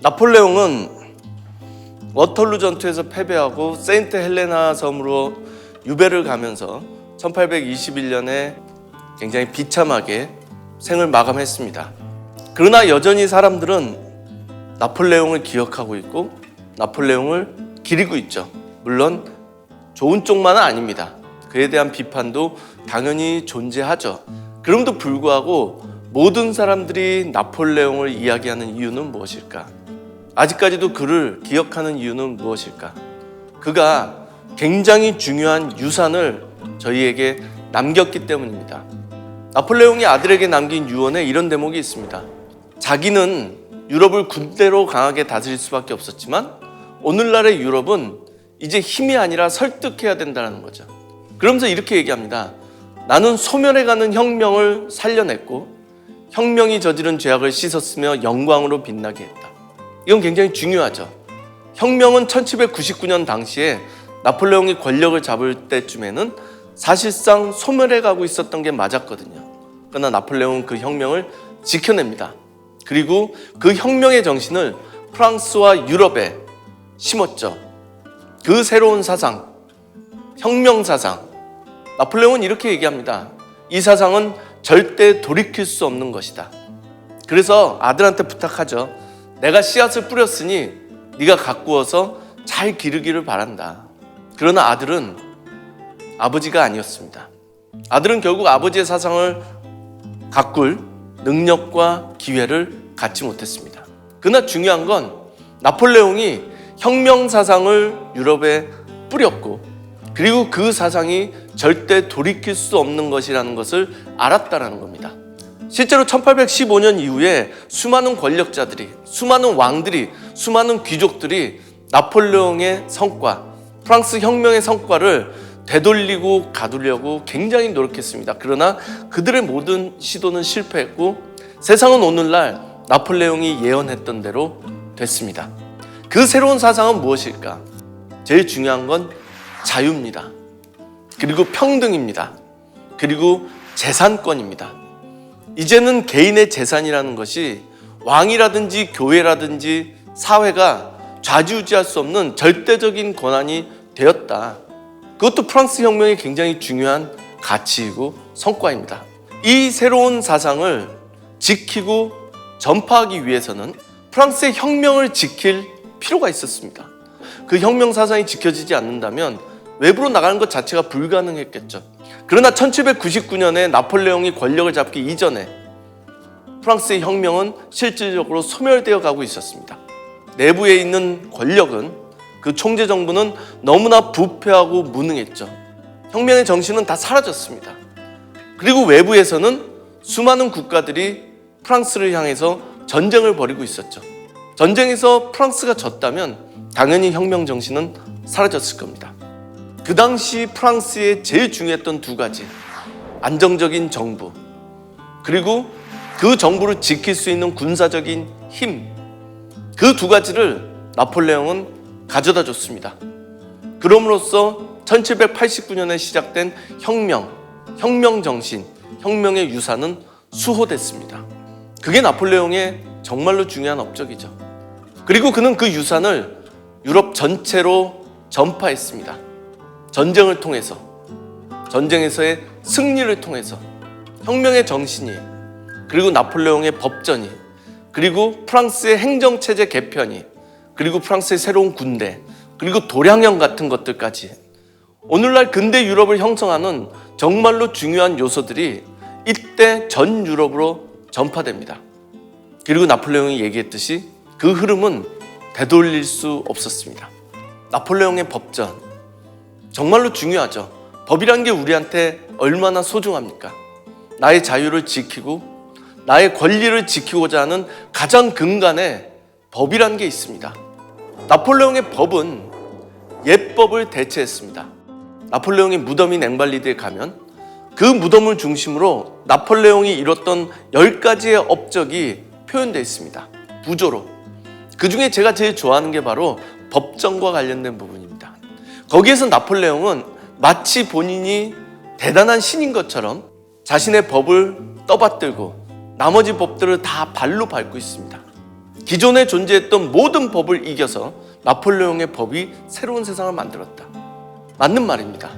나폴레옹은 워털루 전투에서 패배하고 세인트 헬레나 섬으로 유배를 가면서 1821년에 굉장히 비참하게 생을 마감했습니다. 그러나 여전히 사람들은 나폴레옹을 기억하고 있고 나폴레옹을 기리고 있죠. 물론 좋은 쪽만은 아닙니다. 그에 대한 비판도 당연히 존재하죠. 그럼에도 불구하고 모든 사람들이 나폴레옹을 이야기하는 이유는 무엇일까? 아직까지도 그를 기억하는 이유는 무엇일까? 그가 굉장히 중요한 유산을 저희에게 남겼기 때문입니다. 나폴레옹이 아들에게 남긴 유언에 이런 대목이 있습니다. 자기는 유럽을 군대로 강하게 다스릴 수밖에 없었지만 오늘날의 유럽은 이제 힘이 아니라 설득해야 된다는 거죠. 그러면서 이렇게 얘기합니다. 나는 소멸해가는 혁명을 살려냈고 혁명이 저지른 죄악을 씻었으며 영광으로 빛나게 했다. 이건 굉장히 중요하죠. 혁명은 1799년 당시에 나폴레옹이 권력을 잡을 때쯤에는 사실상 소멸해가고 있었던 게 맞았거든요. 그러나 나폴레옹은 그 혁명을 지켜냅니다. 그리고 그 혁명의 정신을 프랑스와 유럽에 심었죠. 그 새로운 사상, 혁명 사상. 나폴레옹은 이렇게 얘기합니다. 이 사상은 절대 돌이킬 수 없는 것이다. 그래서 아들한테 부탁하죠. 내가 씨앗을 뿌렸으니 네가 가꾸어서 잘 기르기를 바란다. 그러나 아들은 아버지가 아니었습니다. 아들은 결국 아버지의 사상을 가꿀 능력과 기회를 갖지 못했습니다. 그러나 중요한 건 나폴레옹이 혁명 사상을 유럽에 뿌렸고 그리고 그 사상이 절대 돌이킬 수 없는 것이라는 것을 알았다는 겁니다. 실제로 1815년 이후에 수많은 권력자들이, 수많은 왕들이, 수많은 귀족들이 나폴레옹의 성과, 프랑스 혁명의 성과를 되돌리고 가두려고 굉장히 노력했습니다. 그러나 그들의 모든 시도는 실패했고 세상은 오늘날 나폴레옹이 예언했던 대로 됐습니다. 그 새로운 사상은 무엇일까? 제일 중요한 건 자유입니다. 그리고 평등입니다. 그리고 재산권입니다. 이제는 개인의 재산이라는 것이 왕이라든지 교회라든지 사회가 좌지우지할 수 없는 절대적인 권한이 되었다. 그것도 프랑스 혁명의 굉장히 중요한 가치이고 성과입니다. 이 새로운 사상을 지키고 전파하기 위해서는 프랑스의 혁명을 지킬 필요가 있었습니다. 그 혁명 사상이 지켜지지 않는다면 외부로 나가는 것 자체가 불가능했겠죠. 그러나 1799년에 나폴레옹이 권력을 잡기 이전에 프랑스의 혁명은 실질적으로 소멸되어 가고 있었습니다. 내부에 있는 권력은 그 총재 정부는 너무나 부패하고 무능했죠. 혁명의 정신은 다 사라졌습니다. 그리고 외부에서는 수많은 국가들이 프랑스를 향해서 전쟁을 벌이고 있었죠. 전쟁에서 프랑스가 졌다면 당연히 혁명 정신은 사라졌을 겁니다. 그 당시 프랑스에 제일 중요했던 두 가지, 안정적인 정부 그리고 그 정부를 지킬 수 있는 군사적인 힘, 그 두 가지를 나폴레옹은 가져다 줬습니다. 그럼으로써 1789년에 시작된 혁명 정신, 혁명의 유산은 수호됐습니다. 그게 나폴레옹의 정말로 중요한 업적이죠. 그리고 그는 그 유산을 유럽 전체로 전파했습니다. 전쟁을 통해서, 전쟁에서의 승리를 통해서, 혁명의 정신이, 그리고 나폴레옹의 법전이, 그리고 프랑스의 행정체제 개편이, 그리고 프랑스의 새로운 군대, 그리고 도량형 같은 것들까지 오늘날 근대 유럽을 형성하는 정말로 중요한 요소들이 이때 전 유럽으로 전파됩니다. 그리고 나폴레옹이 얘기했듯이 그 흐름은 되돌릴 수 없었습니다. 나폴레옹의 법전, 정말로 중요하죠. 법이란 게 우리한테 얼마나 소중합니까? 나의 자유를 지키고 나의 권리를 지키고자 하는 가장 근간에 법이란 게 있습니다. 나폴레옹의 법은 옛법을 대체했습니다. 나폴레옹의 무덤인 앵발리드에 가면 그 무덤을 중심으로 나폴레옹이 이뤘던 10가지의 업적이 표현되어 있습니다. 부조로. 그 중에 제가 제일 좋아하는 게 바로 법정과 관련된 부분입니다. 거기에서 나폴레옹은 마치 본인이 대단한 신인 것처럼 자신의 법을 떠받들고 나머지 법들을 다 발로 밟고 있습니다. 기존에 존재했던 모든 법을 이겨서 나폴레옹의 법이 새로운 세상을 만들었다. 맞는 말입니다.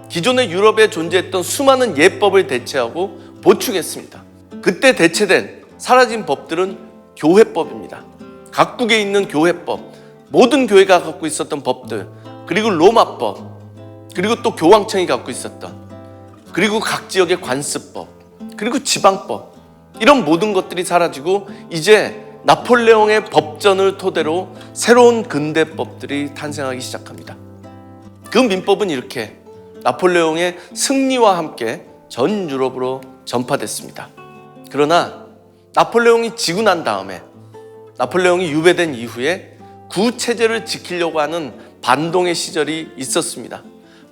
기존의 유럽에 존재했던 수많은 예법을 대체하고 보충했습니다. 그때 대체된 사라진 법들은 교회법입니다. 각국에 있는 교회법, 모든 교회가 갖고 있었던 법들, 그리고 로마법, 그리고 또 교황청이 갖고 있었던, 그리고 각 지역의 관습법, 그리고 지방법, 이런 모든 것들이 사라지고 이제 나폴레옹의 법전을 토대로 새로운 근대법들이 탄생하기 시작합니다. 그 민법은 이렇게 나폴레옹의 승리와 함께 전 유럽으로 전파됐습니다. 그러나 나폴레옹이 지고 난 다음에, 나폴레옹이 유배된 이후에 구체제를 지키려고 하는 반동의 시절이 있었습니다.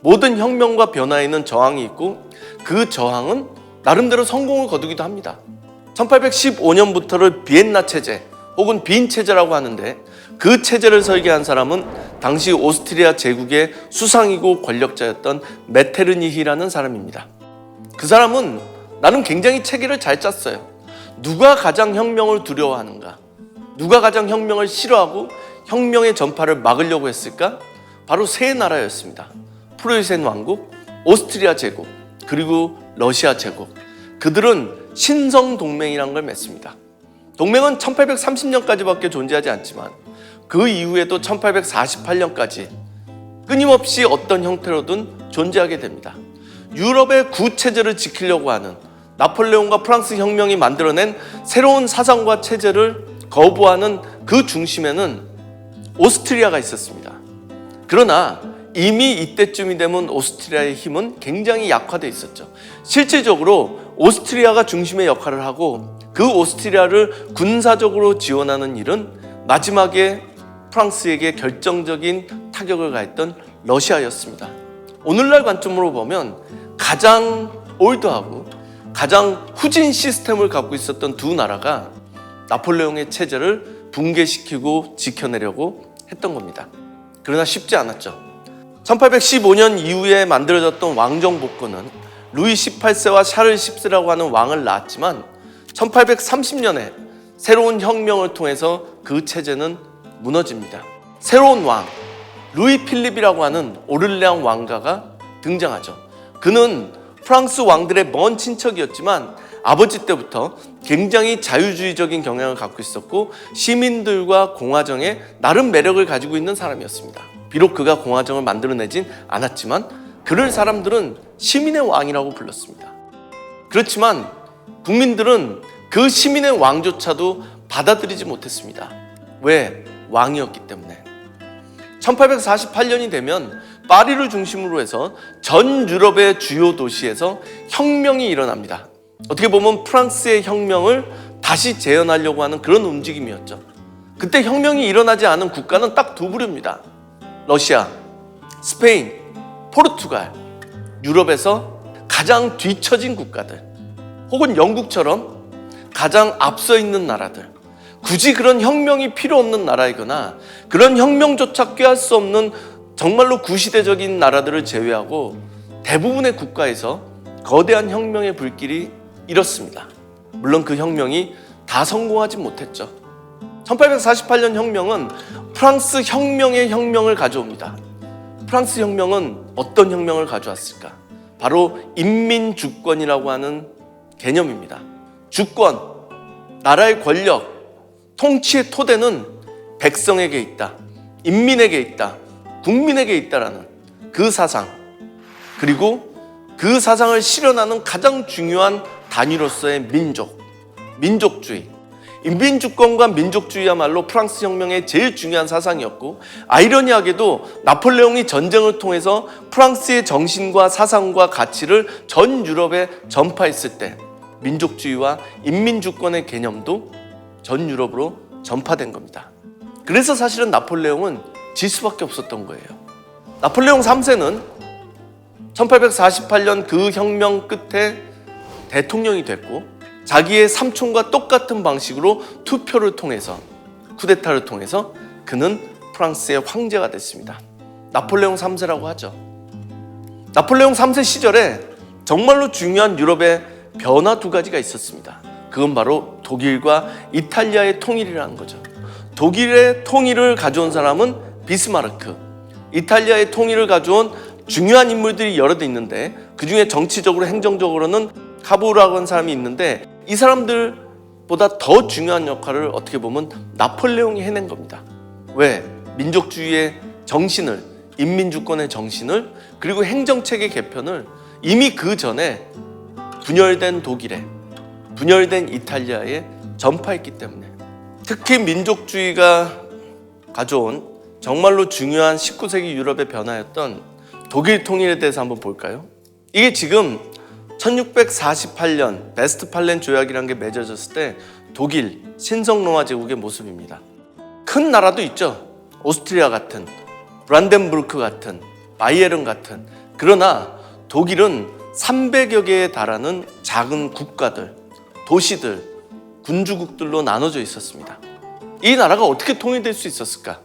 모든 혁명과 변화에는 저항이 있고 그 저항은 나름대로 성공을 거두기도 합니다. 1815년부터를 비엔나 체제 혹은 빈 체제라고 하는데, 그 체제를 설계한 사람은 당시 오스트리아 제국의 수상이고 권력자였던 메테르니히라는 사람입니다. 그 사람은 나름 굉장히 체계를 잘 짰어요. 누가 가장 혁명을 두려워하는가? 누가 가장 혁명을 싫어하고 혁명의 전파를 막으려고 했을까? 바로 세 나라였습니다. 프로이센 왕국, 오스트리아 제국, 그리고 러시아 제국. 그들은 신성동맹이라는 걸 맺습니다. 동맹은 1830년까지밖에 존재하지 않지만 그 이후에도 1848년까지 끊임없이 어떤 형태로든 존재하게 됩니다. 유럽의 구체제를 지키려고 하는 나폴레옹과 프랑스 혁명이 만들어낸 새로운 사상과 체제를 거부하는 그 중심에는 오스트리아가 있었습니다. 그러나 이미 이때쯤이 되면 오스트리아의 힘은 굉장히 약화되어 있었죠. 실질적으로 오스트리아가 중심의 역할을 하고 그 오스트리아를 군사적으로 지원하는 일은 마지막에 프랑스에게 결정적인 타격을 가했던 러시아였습니다. 오늘날 관점으로 보면 가장 올드하고 가장 후진 시스템을 갖고 있었던 두 나라가 나폴레옹의 체제를 붕괴시키고 지켜내려고 했던 겁니다. 그러나 쉽지 않았죠. 1815년 이후에 만들어졌던 왕정 복권은 루이 18세와 샤를 10세라고 하는 왕을 낳았지만 1830년에 새로운 혁명을 통해서 그 체제는 무너집니다. 새로운 왕, 루이 필립이라고 하는 오를레앙 왕가가 등장하죠. 그는 프랑스 왕들의 먼 친척이었지만 아버지 때부터 굉장히 자유주의적인 경향을 갖고 있었고 시민들과 공화정에 나름 매력을 가지고 있는 사람이었습니다. 비록 그가 공화정을 만들어내진 않았지만 그를 사람들은 시민의 왕이라고 불렀습니다. 그렇지만 국민들은 그 시민의 왕조차도 받아들이지 못했습니다. 왜? 왕이었기 때문에. 1848년이 되면 파리를 중심으로 해서 전 유럽의 주요 도시에서 혁명이 일어납니다. 어떻게 보면 프랑스의 혁명을 다시 재현하려고 하는 그런 움직임이었죠. 그때 혁명이 일어나지 않은 국가는 딱 두 부류입니다. 러시아, 스페인, 포르투갈. 유럽에서 가장 뒤처진 국가들, 혹은 영국처럼 가장 앞서 있는 나라들, 굳이 그런 혁명이 필요 없는 나라이거나 그런 혁명조차 꾀할 수 없는 정말로 구시대적인 나라들을 제외하고 대부분의 국가에서 거대한 혁명의 불길이 일었습니다. 물론 그 혁명이 다 성공하지 못했죠. 1848년 혁명은 프랑스 혁명의 혁명을 가져옵니다. 프랑스 혁명은 어떤 혁명을 가져왔을까? 바로 인민주권이라고 하는 개념입니다. 주권, 나라의 권력, 통치의 토대는 백성에게 있다, 인민에게 있다, 국민에게 있다라는 그 사상, 그리고 그 사상을 실현하는 가장 중요한 단위로서의 민족주의. 인민주권과 민족주의야말로 프랑스 혁명의 제일 중요한 사상이었고, 아이러니하게도 나폴레옹이 전쟁을 통해서 프랑스의 정신과 사상과 가치를 전 유럽에 전파했을 때 민족주의와 인민주권의 개념도 전 유럽으로 전파된 겁니다. 그래서 사실은 나폴레옹은 질 수밖에 없었던 거예요. 나폴레옹 3세는 1848년 그 혁명 끝에 대통령이 됐고, 자기의 삼촌과 똑같은 방식으로 투표를 통해서, 쿠데타를 통해서 그는 프랑스의 황제가 됐습니다. 나폴레옹 3세라고 하죠. 나폴레옹 3세 시절에 정말로 중요한 유럽의 변화 두 가지가 있었습니다. 그건 바로 독일과 이탈리아의 통일이라는 거죠. 독일의 통일을 가져온 사람은 비스마르크, 이탈리아의 통일을 가져온 중요한 인물들이 여러 대 있는데 그중에 정치적으로 행정적으로는 카보르라고 하는 사람이 있는데 이 사람들보다 더 중요한 역할을 어떻게 보면 나폴레옹이 해낸 겁니다. 왜? 민족주의의 정신을, 인민주권의 정신을, 그리고 행정체계 개편을 이미 그 전에 분열된 독일에, 분열된 이탈리아에 전파했기 때문에, 특히 민족주의가 가져온 정말로 중요한 19세기 유럽의 변화였던 독일 통일에 대해서 한번 볼까요? 이게 지금 1648년 베스트팔렌 조약이라는 게 맺어졌을 때 독일 신성로마 제국의 모습입니다. 큰 나라도 있죠. 오스트리아 같은, 브란덴부르크 같은, 바이에른 같은. 그러나 독일은 300여 개에 달하는 작은 국가들, 도시들, 군주국들로 나눠져 있었습니다. 이 나라가 어떻게 통일될 수 있었을까?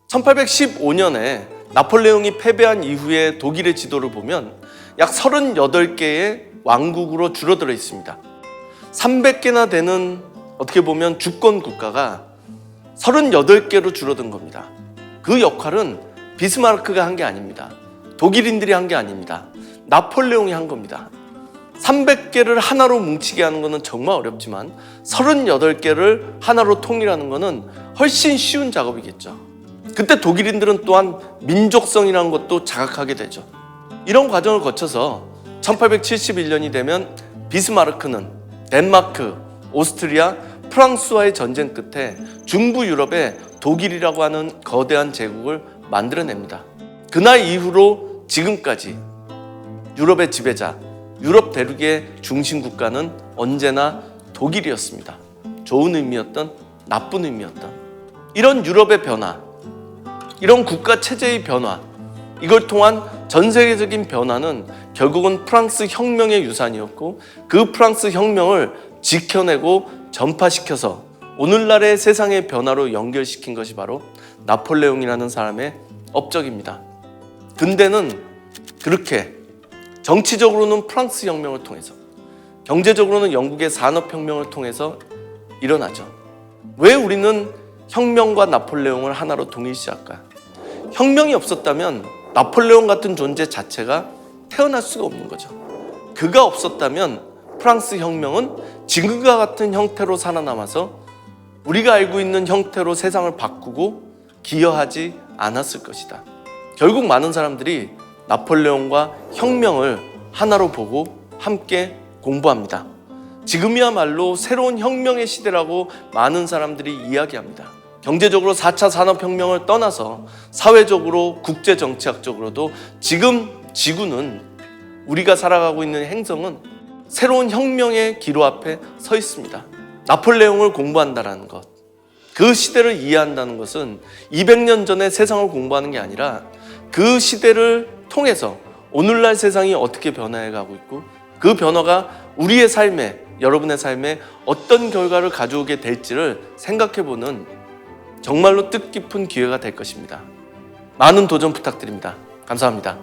1815년에 나폴레옹이 패배한 이후에 독일의 지도를 보면 약 38개의 왕국으로 줄어들어 있습니다. 300개나 되는 어떻게 보면 주권 국가가 38개로 줄어든 겁니다. 그 역할은 비스마르크가 한 게 아닙니다. 독일인들이 한 게 아닙니다. 나폴레옹이 한 겁니다. 300개를 하나로 뭉치게 하는 것은 정말 어렵지만 38개를 하나로 통일하는 것은 훨씬 쉬운 작업이겠죠. 그때 독일인들은 또한 민족성이라는 것도 자각하게 되죠. 이런 과정을 거쳐서 1871년이 되면 비스마르크는 덴마크, 오스트리아, 프랑스와의 전쟁 끝에 중부 유럽에 독일이라고 하는 거대한 제국을 만들어냅니다. 그날 이후로 지금까지 유럽의 지배자, 유럽 대륙의 중심 국가는 언제나 독일이었습니다. 좋은 의미였던 나쁜 의미였던 이런 유럽의 변화, 이런 국가 체제의 변화, 이걸 통한 전 세계적인 변화는 결국은 프랑스 혁명의 유산이었고 그 프랑스 혁명을 지켜내고 전파시켜서 오늘날의 세상의 변화로 연결시킨 것이 바로 나폴레옹이라는 사람의 업적입니다. 근대는 그렇게 정치적으로는 프랑스 혁명을 통해서, 경제적으로는 영국의 산업혁명을 통해서 일어나죠. 왜 우리는 혁명과 나폴레옹을 하나로 동일시할까? 혁명이 없었다면 나폴레옹 같은 존재 자체가 태어날 수가 없는 거죠. 그가 없었다면 프랑스 혁명은 지금과 같은 형태로 살아남아서 우리가 알고 있는 형태로 세상을 바꾸고 기여하지 않았을 것이다. 결국 많은 사람들이 나폴레옹과 혁명을 하나로 보고 함께 공부합니다. 지금이야말로 새로운 혁명의 시대라고 많은 사람들이 이야기합니다. 경제적으로 4차 산업혁명을 떠나서 사회적으로 국제정치학적으로도 지금 지구는, 우리가 살아가고 있는 행성은 새로운 혁명의 기로 앞에 서 있습니다. 나폴레옹을 공부한다는 것, 그 시대를 이해한다는 것은 200년 전의 세상을 공부하는 게 아니라 그 시대를 통해서 오늘날 세상이 어떻게 변화해가고 있고 그 변화가 우리의 삶에, 여러분의 삶에 어떤 결과를 가져오게 될지를 생각해보는 정말로 뜻깊은 기회가 될 것입니다. 많은 도전 부탁드립니다. 감사합니다.